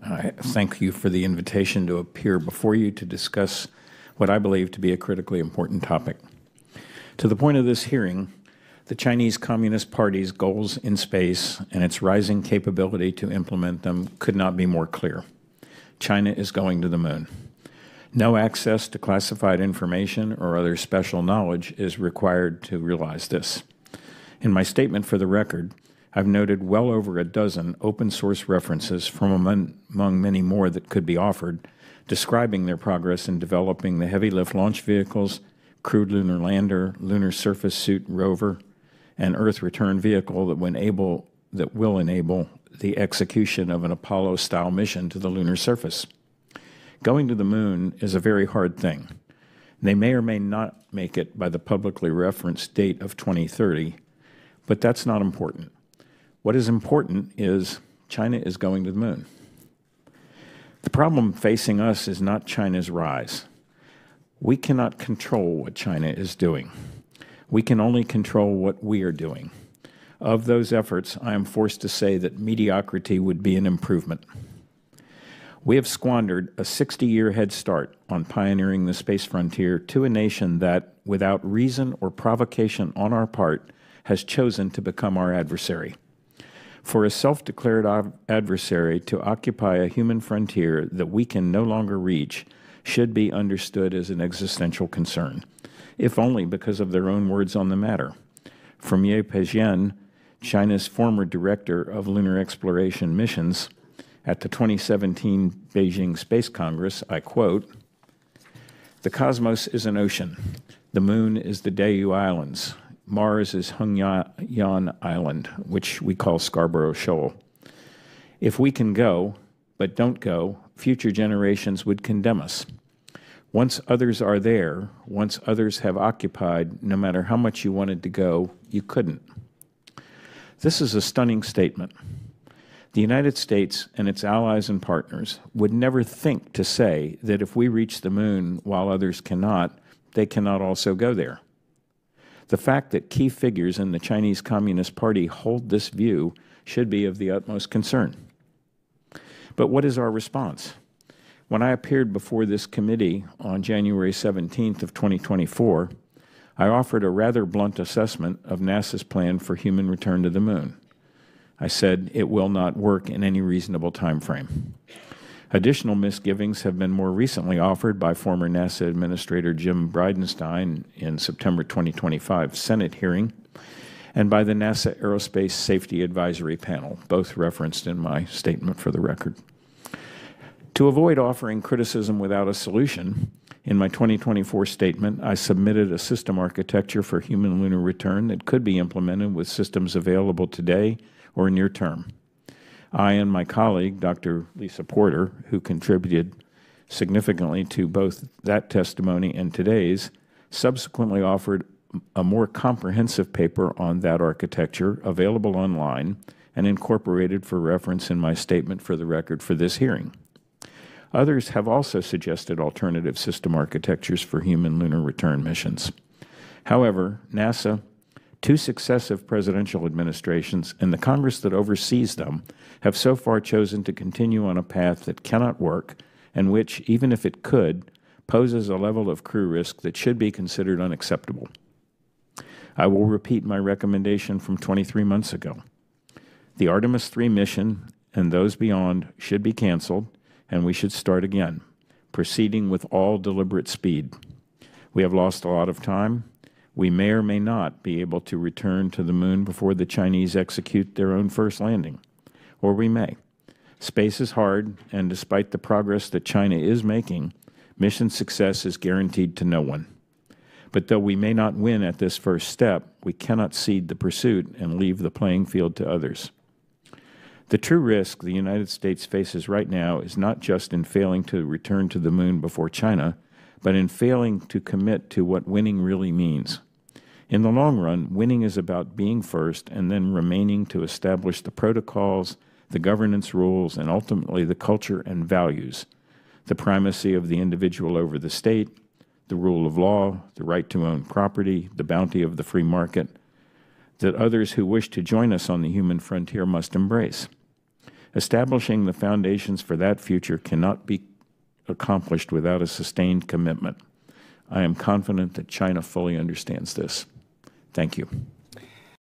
I thank you for the invitation to appear before you to discuss what I believe to be a critically important topic. To the point of this hearing, the Chinese Communist Party's goals in space and its rising capability to implement them could not be more clear. China is going to the moon. No access to classified information or other special knowledge is required to realize this. In my statement for the record, I've noted well over a dozen open-source references from among many more that could be offered, describing their progress in developing the heavy-lift launch vehicles, crewed lunar lander, lunar surface suit rover, and Earth return vehicle that will enable the execution of an Apollo-style mission to the lunar surface. Going to the moon is a very hard thing. They may or may not make it by the publicly referenced date of 2030, but that's not important. What is important is China is going to the moon. The problem facing us is not China's rise. We cannot control what China is doing. We can only control what we are doing. Of those efforts, I am forced to say that mediocrity would be an improvement. We have squandered a 60-year head start on pioneering the space frontier to a nation that, without reason or provocation on our part, has chosen to become our adversary. For a self-declared adversary to occupy a human frontier that we can no longer reach should be understood as an existential concern, if only because of their own words on the matter. From Ye Peijian, China's former director of lunar exploration missions, at the 2017 Beijing Space Congress, I quote, "The cosmos is an ocean. The moon is the Dayu Islands. Mars is Hengyan Island, which we call Scarborough Shoal. If we can go, but don't go, future generations would condemn us. Once others are there, once others have occupied, no matter how much you wanted to go, you couldn't." This is a stunning statement. The United States and its allies and partners would never think to say that if we reach the moon while others cannot, they cannot also go there. The fact that key figures in the Chinese Communist Party hold this view should be of the utmost concern. But what is our response? When I appeared before this committee on January 17th of 2024, I offered a rather blunt assessment of NASA's plan for human return to the moon. I said it will not work in any reasonable time frame. Additional misgivings have been more recently offered by former NASA Administrator Jim Bridenstine in September 2025 Senate hearing and by the NASA Aerospace Safety Advisory Panel, both referenced in my statement for the record. To avoid offering criticism without a solution, in my 2024 statement, I submitted a system architecture for human lunar return that could be implemented with systems available today or near term. I and my colleague, Dr. Lisa Porter, who contributed significantly to both that testimony and today's, subsequently offered a more comprehensive paper on that architecture available online and incorporated for reference in my statement for the record for this hearing. Others have also suggested alternative system architectures for human lunar return missions. However, NASA, two successive presidential administrations, and the Congress that oversees them have so far chosen to continue on a path that cannot work and which, even if it could, poses a level of crew risk that should be considered unacceptable. I will repeat my recommendation from 23 months ago. The Artemis III mission and those beyond should be canceled, and we should start again, proceeding with all deliberate speed. We have lost a lot of time. We may or may not be able to return to the moon before the Chinese execute their own first landing, or we may. Space is hard, and despite the progress that China is making, mission success is guaranteed to no one. But though we may not win at this first step, we cannot cede the pursuit and leave the playing field to others. The true risk the United States faces right now is not just in failing to return to the moon before China, but in failing to commit to what winning really means. In the long run, winning is about being first and then remaining to establish the protocols, the governance rules, and ultimately the culture and values, the primacy of the individual over the state, the rule of law, the right to own property, the bounty of the free market, that others who wish to join us on the human frontier must embrace. Establishing the foundations for that future cannot be accomplished without a sustained commitment. I am confident that China fully understands this. Thank you.